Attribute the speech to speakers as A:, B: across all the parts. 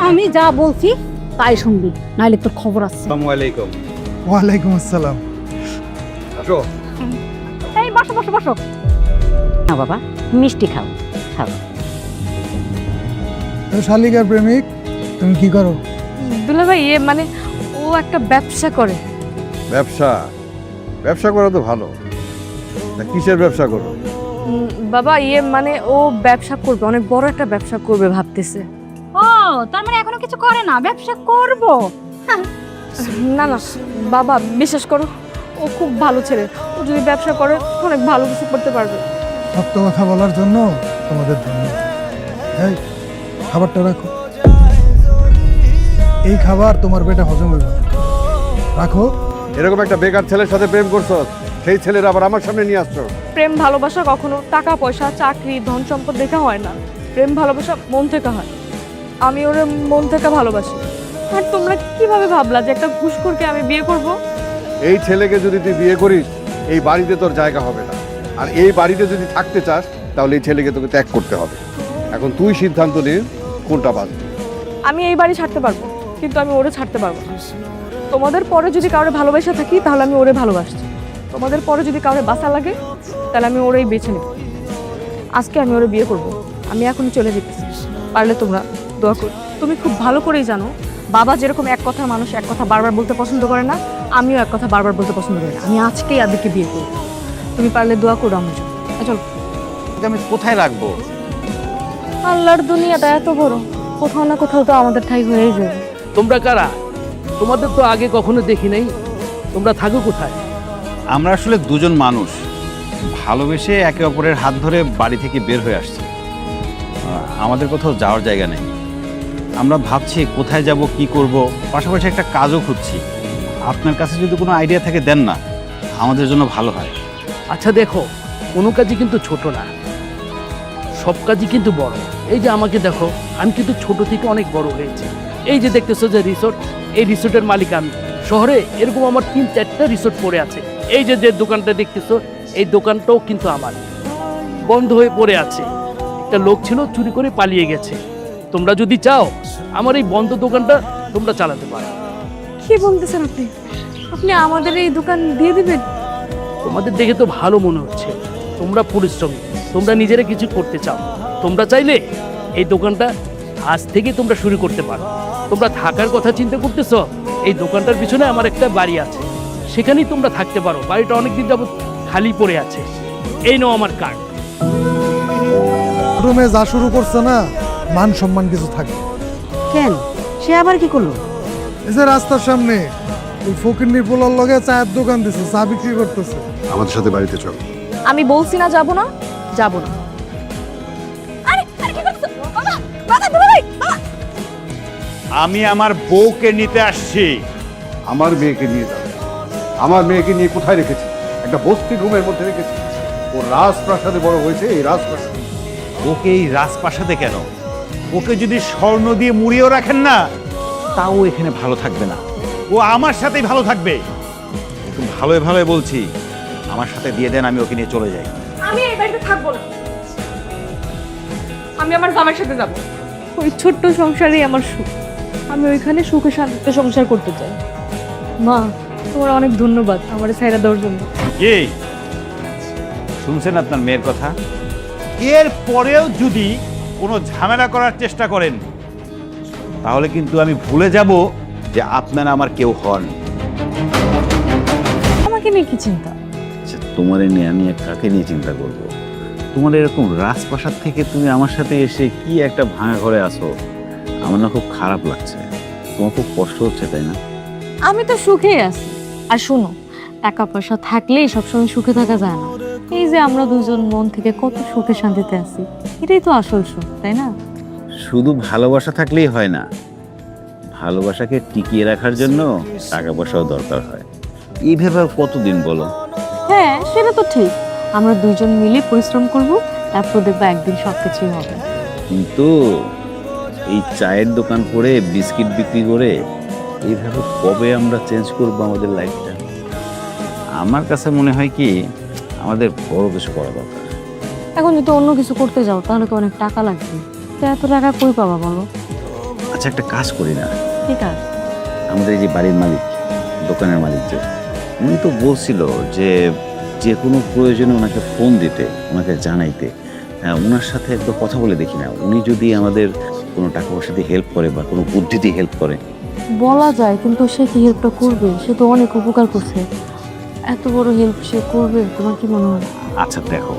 A: আমি যা বলছি তাই শুনবি, নাইলে তোর খবর আছে।
B: আসসালামু আলাইকুম।
C: ওয়ালাইকুম আসসালাম।
B: আসো।
A: এই বসো বসো বসো। না বাবা, মিষ্টি খাও খাও।
C: তো শালিকার প্রেমিক, তুমি কি করো?
D: দুলা ভাই মানে ও একটা ব্যবসা করে।
B: ব্যবসা? ব্যবসা করা তো ভালো। তা কিসের ব্যবসা করো?
D: বাবা মানে ও ব্যবসা করবে, অনেক বড় একটা ব্যবসা করবে ভাবতেছে।
A: ও তার মানে এখনো কিছু করে না, ব্যবসা করব?
D: না না বাবা, বিশ্বাস করো, ও খুব ভালো ছেলে। ও যদি ব্যবসা করে অনেক ভালো কিছু করতে পারবে।
C: সত্য কথা বলার জন্য তোমাদের ধন্যবাদ। এই খাবারটা রাখো, এই খাবার তোমার পেটে হজম হইব না। রাখো।
B: এরকম একটা বেকার ছেলের সাথে প্রেম করছো, সেই ছেলের আবার আমার সামনে নিয়ে আসছো।
D: প্রেম ভালোবাসা কখনো টাকা পয়সা চাকরি ধন সম্পদ দেখা হয় না। প্রেম ভালোবাসা মন থেকে হয়। আমি ওরে মন থেকে ভালোবাসি। আর তোমরা কিভাবে ভাবলা যে একটা ঘুষখোরকে আমি বিয়ে করব?
B: এই ছেলেকে যদি তুই বিয়ে করিস, এই বাড়িতে তোর জায়গা হবে না। আর এই বাড়িতে যদি থাকতে চাস, তাহলে এই ছেলেকে তোকে ত্যাগ করতে হবে। এখন তুই সিদ্ধান্ত নে কোনটা বাঁচবে।
D: আমি এই বাড়ি ছাড়তে পারবো, কিন্তু আমি ওরে ছাড়তে পারবো না। তোমাদের পরে যদি কাউরে ভালোবাসা থাকি, তাহলে আমি ওরে ভালোবাসছি। তোমাদের পরে যদি কাউরে বাঁচা লাগে, তাহলে আমি ওরেই বেছে নেব। আজকে আমি ওরে বিয়ে করব। আমি এখনই চলে যেতেছি। পারলে তোমরা দোয়া করো। তুমি খুব ভালো করেই জানো, বাবা যেরকম এক কথা মানুষ এক কথা বারবার বলতে পছন্দ করে না, আমিও এক কথা বারবার বলতে পছন্দ করি না। আমি আজকেই আদিকে বিয়ে করব। তুমি পারলে দোয়া করো আমার জন্য। চলো।
E: আমি কোথায় রাখবো?
D: আল্লাহর দুনিয়াটা এত বড়, কোথাও না কোথাও তো আমাদের ঠাই হয়েই যাবে।
F: তোমরা কারা? তোমাদের তো আগে কখনো দেখি নাই। তোমরা থাকো কোথায়?
E: আমরা আসলে দুজন মানুষ ভালোবেসে একে অপরের হাত ধরে বাড়ি থেকে বের হয়ে আসছি। আমাদের কোথাও যাওয়ার জায়গা নেই। আমরা ভাবছি কোথায় যাব, কি করব, পাশাপাশি একটা কাজও খুঁজছি। আপনার কাছে যদি কোনো আইডিয়া থাকে দেন না, আমাদের জন্য ভালো হয়।
F: আচ্ছা দেখো, কোনো কাজই কিন্তু ছোট না, সব কাজই কিন্তু বড়। এই যে আমাকে দেখো, আমি কিন্তু ছোট থেকে অনেক বড় হয়েছি। এই যে দেখতেছো যে রিসোর্ট, এই রিসোর্টের মালিক আমি। শহরে এরকম আমার 3-4টা রিসোর্ট পড়ে আছে। এই যে যে দোকানটা দেখতেছো, এই দোকানটাও কিন্তু আমার, বন্ধ হয়ে পড়ে আছে। একটা লোক ছিল, চুরি করে পালিয়ে গেছে। তোমরা যদি চাও, আমার এই বন্ধ দোকানটা তোমরা চালাতে পারো।
D: কি বলতেছেন আপনি? আপনি আমাদের এই দোকান দিয়ে দিবেন?
F: তোমাদের দেখে তো ভালো মনে হচ্ছে, তোমরা পরিশ্রমী, তোমরা নিজেরা কিছু করতে চাও। তোমরা চাইলে এই দোকানটা আজ থেকে তোমরা শুরু করতে পারো। তোমরা থাকার কথা চিন্তা করতেছো, এই দোকানটার পিছনে আমার একটা বাড়ি আছে, সেখানেই তোমরা থাকতে পারো। বাড়িটা অনেকদিন যাবত খালি পড়ে আছে। এই নাও আমার কার্ড।
C: রুমে যা শুরু করছে না, মান সম্মান কিছু থাকে।
A: কেন, সে আবার কি করলো?
C: এই যে রাস্তার সামনে ওই ফকিন্নির পোলার লগে চায়ের দোকান দিছে, চা বিক্রি করতেছে।
B: আমাদের সাথে বাড়িতে চল।
D: আমি বলছি না যাব না, যাব না।
E: আমি আমার বউকে নিতে আসছি।
B: আমার মেয়েকে নিয়ে যাবে? আমার মেয়েকে নিয়ে কোথায় রেখেছি? একটা বস্তির রুমের মধ্যে রেখেছি। ও রাজপ্রাসাদে বড় হয়েছে, এই রাজপ্রাসাদে।
E: ওকে এই রাজপ্রাসাদে কেন? ওকে যদি স্বর্ণ দিয়ে মুড়িয়েও রাখেন না, তাও এখানে ভালো থাকবে না। ও আমার সাথেই ভালো থাকবে। একটু ভালোই ভালোই বলছি, আমার সাথে দিয়ে দেন, আমি ওকে নিয়ে চলে যাই।
D: আমি এই বাড়িতে থাকবো না। আমি আমার জামাইয়ের সাথে যাব। ওই ছোট্ট সংসারেই আমার সুখ। আমি ওইখানে সুখে শান্তিতে সংসার করতে চাই। মা, তোমার অনেক ধন্যবাদ আমার ছাইরা দেওয়ার জন্য।
E: কি শুনছেন আপনার মেয়ের কথা? এর পরেও যদি কোনো ঝামেলা করার চেষ্টা করেন, তাহলে কিন্তু আমি ভুলে যাব যে আপনারা আমার কেউ হন।
D: আমাকে নিয়ে কি চিন্তা?
E: তোমার নিয়ে আমি কাকে নিয়ে চিন্তা করব? তোমার এরকম রাজপ্রাসাদ থেকে তুমি আমার সাথে এসে কি একটা ভাঙা ঘরে আসো, আমার না খুব খারাপ লাগছে। তোমার খুব কষ্ট হচ্ছে, তাই না?
D: আমি তো সুখেই আছি। আর শোনো, টাকা পয়সা থাকলেই সবসময় সুখে থাকা যায় না। এই যে আমরা দুজন মন থেকে কত সুখে শান্তিতে আছি, এটাই তো আসল সুখ, তাই না?
E: শুধু ভালোবাসা থাকলেই হয় না, ভালোবাসাকে টিকিয়ে রাখার জন্য টাকা পয়সাও দরকার হয়। এইভাবে আর কতদিন বলো?
D: হ্যাঁ, সেটা তো ঠিক। আমরা দুজন মিলে পরিশ্রম করব, তারপর দেখবো একদিন সবকিছুই হবে।
E: কিন্তু এই চায়ের দোকান করে, বিস্কিট বিক্রি করে এইভাবে কবে আমরা চেঞ্জ করবো আমাদের লাইফটা? আমার কাছে মনে হয় কি, আমাদের বড় কিছু করা দরকার।
D: এখন যদি অন্য কিছু করতে যাও, তাহলে তো অনেক টাকা লাগবে। তো এত টাকা কই পাবা বলো?
E: আচ্ছা, একটা কাজ করি না?
A: ঠিক আছে।
E: আমাদের এই যে বাড়ির মালিক, দোকানের মালিক, যে উনি তো বলছিল যে যে কোনো প্রয়োজনে ওনাকে ফোন দিতে, ওনাকে জানাইতে। ওনার সাথে একবার কথা বলে দেখি না, উনি যদি আমাদের কোনো টাকা পয়সা দিয়ে হেল্প করে বা কোনো বুদ্ধি দিয়ে হেল্প করে।
D: বলা যায়, কিন্তু সে কি হেল্পটা করবে? সে তো অনেক উপকার করছে, এত বড় হেল্প সে করবে তোমার কি মনে হয়?
E: আচ্ছা দেখো,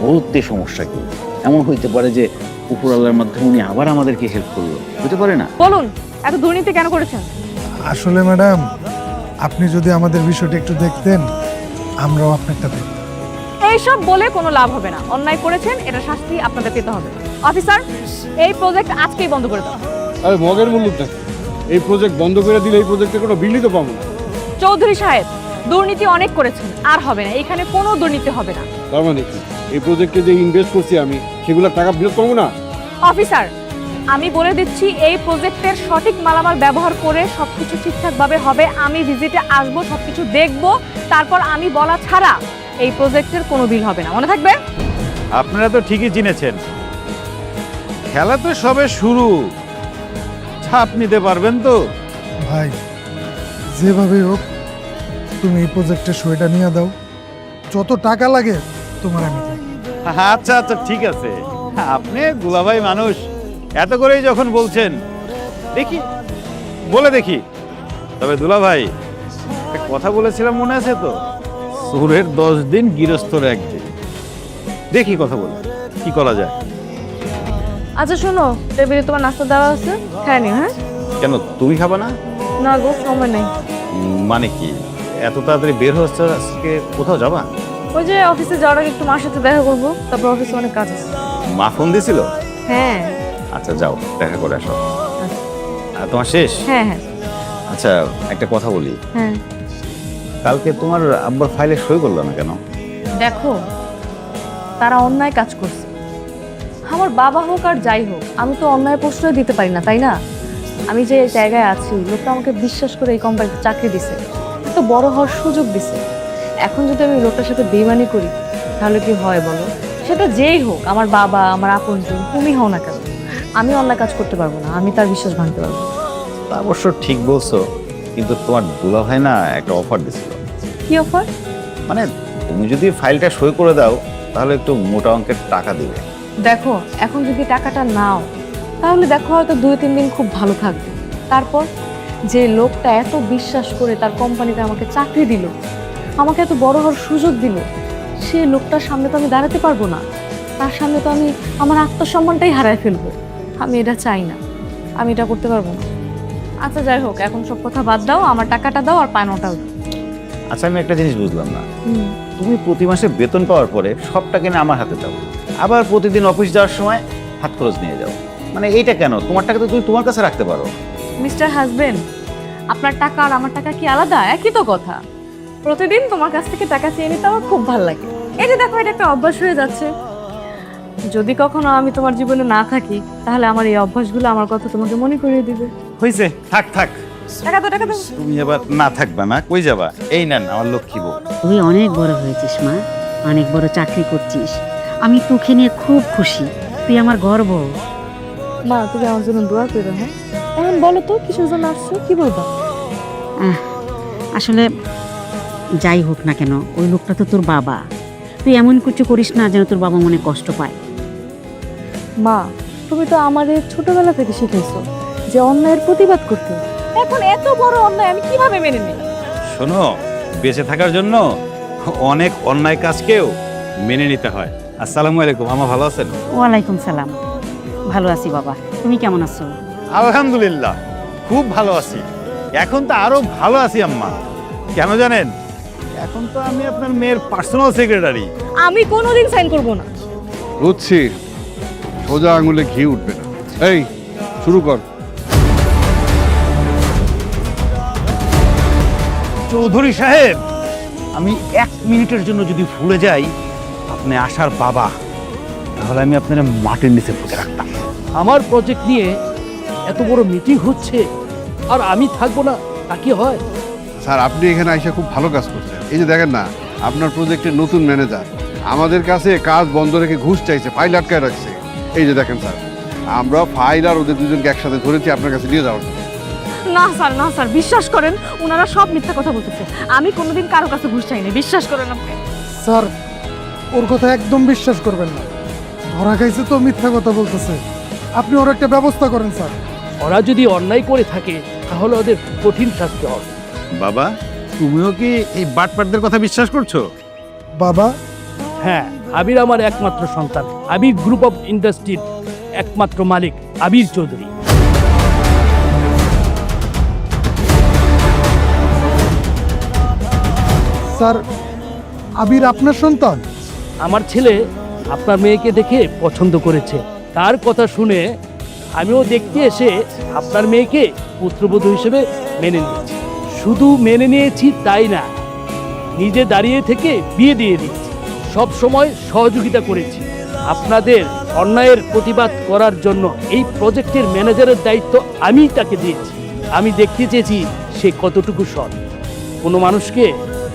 E: বলতে সমস্যা কি? এমন হইতে পারে যে উপরওয়ালার মাধ্যমে উনি আবার আমাদেরকে হেল্প করলো, হতে পারে না?
D: বলুন, এত দুর্নীতি কেন করেছেন?
C: আসলে ম্যাডাম, আপনি যদি আমাদের বিষয়টা একটু দেখতেন, আমরাও আপনারটা দেখতাম।
D: এইসব বলে কোনো লাভ হবে না। অন্যায় করেছেন, এটা শাস্তি আপনাদের পেতে হবে। অফিসার, এই প্রজেক্ট আজকেই বন্ধ করে দাও।
B: আরে মগের মূল্যটা এই প্রজেক্ট বন্ধ করে দিলে এই প্রজেক্টে কোনো বিলই তো পাবো না।
D: চৌধুরী সাহেব, দুর্নীতি অনেক করেছেন, আর হবে না। এখানে কোনো দুর্নীতি হবে না।
B: তার মানে কি এই প্রজেক্টে যে ইনভেস্ট করছি আমি, সেগুলোর টাকা ফেরত পাবো না?
D: অফিসার, আমি বলে দিচ্ছি, এই প্রজেক্টের সঠিক মালামাল ব্যবহার করে সবকিছু ঠিকঠাকভাবে হবে। আমি ভিজিটে আসবো, সবকিছু দেখবো, তারপর আমি বলা ছাড়া এই প্রজেক্টের কোনো বিল হবে না, মনে থাকবে?
E: আপনারা তো ঠিকই চিনেছেন, খেলা তো সবে শুরু। ছাপ নিতে পারবেন তো?
C: ভাই, যেভাবে হোক তুমি এই প্রজেক্টের সইটা নিয়ে দাও, যত টাকা লাগে তোমার আমি দেব।
E: আচ্ছা আচ্ছা, ঠিক আছে। আপনি দুলাভাই মানুষ, এত করেই যখন বলছেন, দেখি বলে দেখি। তবে দুলাভাই, একটা কথা বলেছিলাম মনে আছে তো? চোরের 10 দিন, গৃহস্থর 1 দিন। দেখি কথা বলে কি করা যায়।
D: আচ্ছা শোনো, টেবিলে তোমার নাস্তা দেওয়া আছে, খায় নিও। হ্যাঁ?
E: কেন, তুমি খাবা না?
D: না গো, সময় নেই।
E: মানে কি, এত তাড়াতাড়ি বের হচ্ছে? আজকে কোথাও যাবা?
D: ওই যে অফিসে যাওয়ার আগে একটু মার সাথে দেখা করবো, তারপর অফিসে অনেক কাজ আছে।
E: মা ফোন দিছিল?
D: হ্যাঁ
E: আচ্ছা যাও, দেখা করে আসো। আর তোমার শেষ?
D: হ্যাঁ হ্যাঁ
E: আচ্ছা, একটা কথা বলি,
D: হ্যাঁ।
E: কালকে তোমার আব্বার ফাইলে সই করলো না কেন?
D: দেখো, তারা অন্যায় কাজ করছে। আমার বাবা হোক আর যাই হোক, আমি তো অন্যায় প্রশ্রয় দিতে পারি না, তাই না? আমি যে জায়গায় আছি, লোকটা আমাকে বিশ্বাস করে এই কোম্পানিতে চাকরি দিছে, এত বড় হওয়ার সুযোগ দিছে। এখন যদি আমি লোকটার সাথে বেইমানি করি, তাহলে কি হয় বলো? সেটা যেই হোক, আমার বাবা, আমার আপনজন, তুমি হও না কেন, আমি অন্যায় কাজ করতে পারবো না, আমি তার বিশ্বাস ভাঙতে পারবো না।
E: তা অবশ্য ঠিক বলছো, কিন্তু তোমার দুলাভাই না একটা অফার দিছিল।
D: কি অফার?
E: মানে তুমি যদি ফাইলটা সই করে দাও, তাহলে একটু মোটা অঙ্কের টাকা দিবে।
D: দেখো, এখন যদি টাকাটা নাও, তাহলে দেখো হয়তো 2-3 দিন খুব ভালো থাকবে। তারপর যে লোকটা এত বিশ্বাস করে তার কোম্পানিতে আমাকে চাকরি দিল, আমাকে এত বড় হওয়ার সুযোগ দিল, সে লোকটার সামনে তো আমি দাঁড়াতে পারবো না। তার সামনে তো আমি আমার আত্মসম্মানটাই হারায় ফেলবো। আমি এটা চাই না, আমি এটা করতে পারবো না। আচ্ছা যাই হোক, এখন সব কথা বাদ দাও, আমার টাকাটা দাও আর পাওনাটাও দাও।
E: আচ্ছা, আমি একটা জিনিস বুঝলাম না, তুমি প্রতি মাসে বেতন পাওয়ার পরে সব টাকা নিয়ে আমার হাতে দাও, আবার প্রতিদিন অফিস যাওয়ার সময় হাত খরচ নিয়ে যাও। মানে এইটা কেন? তোমার টাকা তো তুমি তোমার কাছে রাখতে পারো।
D: মিস্টার হাজবেন্ড, আপনার টাকা আর আমার টাকা কি আলাদা? একই তো কথা। প্রতিদিন তোমার কাছ থেকে টাকা চেয়ে নিতে আমার খুব ভালো লাগে। এই যে দেখো, এটা একটা অভ্যাস হয়ে যাচ্ছে। যদি কখনো আমি তোমার জীবনে না থাকি, তাহলে আমার এই অভ্যাসগুলো আমার কথা তোমাকে মনে করিয়ে দিবে।
E: হয়েছে, থাক থাক।
D: টাকা তো টাকা তো।
E: তুমি আবার না থাকবা না, কই যাবা? এই নেন আমার লক্ষ্মী বউ।
A: তুই অনেক বড় হয়েছিস মা, অনেক বড় চাকরি করছিস। আমি তোকে নিয়ে খুব খুশি, তুই আমার গর্ব।
D: মা, তুমি আমার জন্য দোয়া করো। হ্যাঁ, এখন বলো তো কিসের জন্য আসছো, কি বলবা?
A: আসলে যাই হোক না কেন, ওই লোকটা তো তোর বাবা। তুই এমন কিছু করিস না যেন তোর বাবা মনে কষ্ট পায়।
D: মা, তুমি তো আমাদের ছোটবেলা থেকে শিখেছো যে অন্যায়ের প্রতিবাদ করতে। এখন এত বড় অন্যায় আমি কিভাবে মেনে নিই?
E: শোনো, বেঁচে থাকার জন্য অনেক অন্যায় কাজকেও মেনে নিতে হয়। আসসালামু আলাইকুম, আমা ভালো আছেন?
A: ওয়ালাইকুম সালাম, ভালো আছি বাবা, তুমি কেমন আছো?
E: আলহামদুলিল্লাহ, খুব ভালো আছি। এখন তো আরো ভালো আছি আম্মা। কেন জানেন? এখন তো আমি আপনার মেয়ের পার্সোনাল সেক্রেটারি।
D: আমি কোনোদিন সাইন করব না।
B: বুঝছি, সোজা আঙুলে ঘি উঠবে না। এই শুরু কর।
E: চৌধুরী সাহেব, আমি 1 মিনিটের জন্য যদি ভুলে যাই আপনি আশার বাবা, তাহলে আমি আপনার মাটির নিচে পুঁতে রাখতাম।
F: আমার প্রজেক্ট নিয়ে এত বড় মিটিং হচ্ছে আর আমি থাকবো না, তা কি হয়?
B: স্যার, আপনি এখানে আইসা খুব ভালো কাজ করছেন। এই যে দেখেন না, আপনার প্রজেক্টের নতুন ম্যানেজার আমাদের কাছে কাজ বন্ধ রেখে ঘুষ চাইছে, ফাইল আটকায় রাখছে। এই যে দেখেন স্যার, আমরা ফাইল আর ওদের দুজনকে একসাথে ধরেছি আপনার কাছে নিয়ে যাওয়ার জন্য।
D: না স্যার, না স্যার, বিশ্বাস করেন ওনারা সব মিথ্যা কথা বলতেছে। আমি কোনোদিন কারো কাছে ঘুষ চাইনি, বিশ্বাস করেন আপনি।
C: স্যার ওর কথা একদম বিশ্বাস করবেন না, ধরা খাইছে তো মিথ্যা কথা বলতেছে। আপনি ওর একটা ব্যবস্থা করেন স্যার।
F: ওরা যদি অন্যায় করে থাকে তাহলে ওদের কঠিন শাস্তি হবে।
E: বাবা, তুমিও কি এই বাটপাটদের কথা বিশ্বাস করছো?
C: বাবা,
F: হ্যাঁ, আবির আমার একমাত্র সন্তান। আবির গ্রুপ অফ ইন্ডাস্ট্রির একমাত্র মালিক আবির চৌধুরী।
C: স্যার আবির আপনার সন্তান?
F: আমার ছেলে আপনার মেয়েকে দেখে পছন্দ করেছে। তার কথা শুনে আমিও দেখতে এসে আপনার মেয়েকে পুত্রবধূ হিসেবে মেনে নিয়েছি। শুধু মেনে নিয়েছি তাই না, নিজে দাঁড়িয়ে থেকে বিয়ে দিয়ে দিয়েছি। সব সময় সহযোগিতা করেছি। আপনাদের অন্যায়ের প্রতিবাদ করার জন্য এই প্রজেক্টের ম্যানেজারের দায়িত্ব আমি তাকে দিয়েছি। আমি দেখতে চেয়েছি সে কতটুকু সৎ। কোনো মানুষকে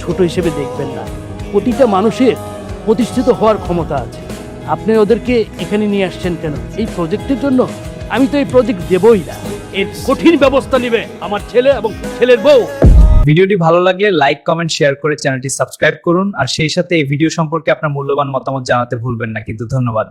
F: ছোট হিসেবে দেখবেন না। প্রতিটা মানুষের প্রতিষ্ঠিত হওয়ার ক্ষমতা আছে। আপনি ওদেরকে এখানে নিয়ে আসছেন কেন? এই প্রজেক্টের জন্য? আমি তো এই প্রজেক্ট দেবই না। এর কঠিন ব্যবস্থা নেবে আমার ছেলে এবং ছেলের বউ।
G: ভিডিওটি ভালো লাগলে লাইক, কমেন্ট, শেয়ার করে চ্যানেলটি সাবস্ক্রাইব করুন। আর সেই সাথে এই ভিডিও সম্পর্কে আপনার মূল্যবান মতামত জানাতে ভুলবেন না। কিন্তু ধন্যবাদ।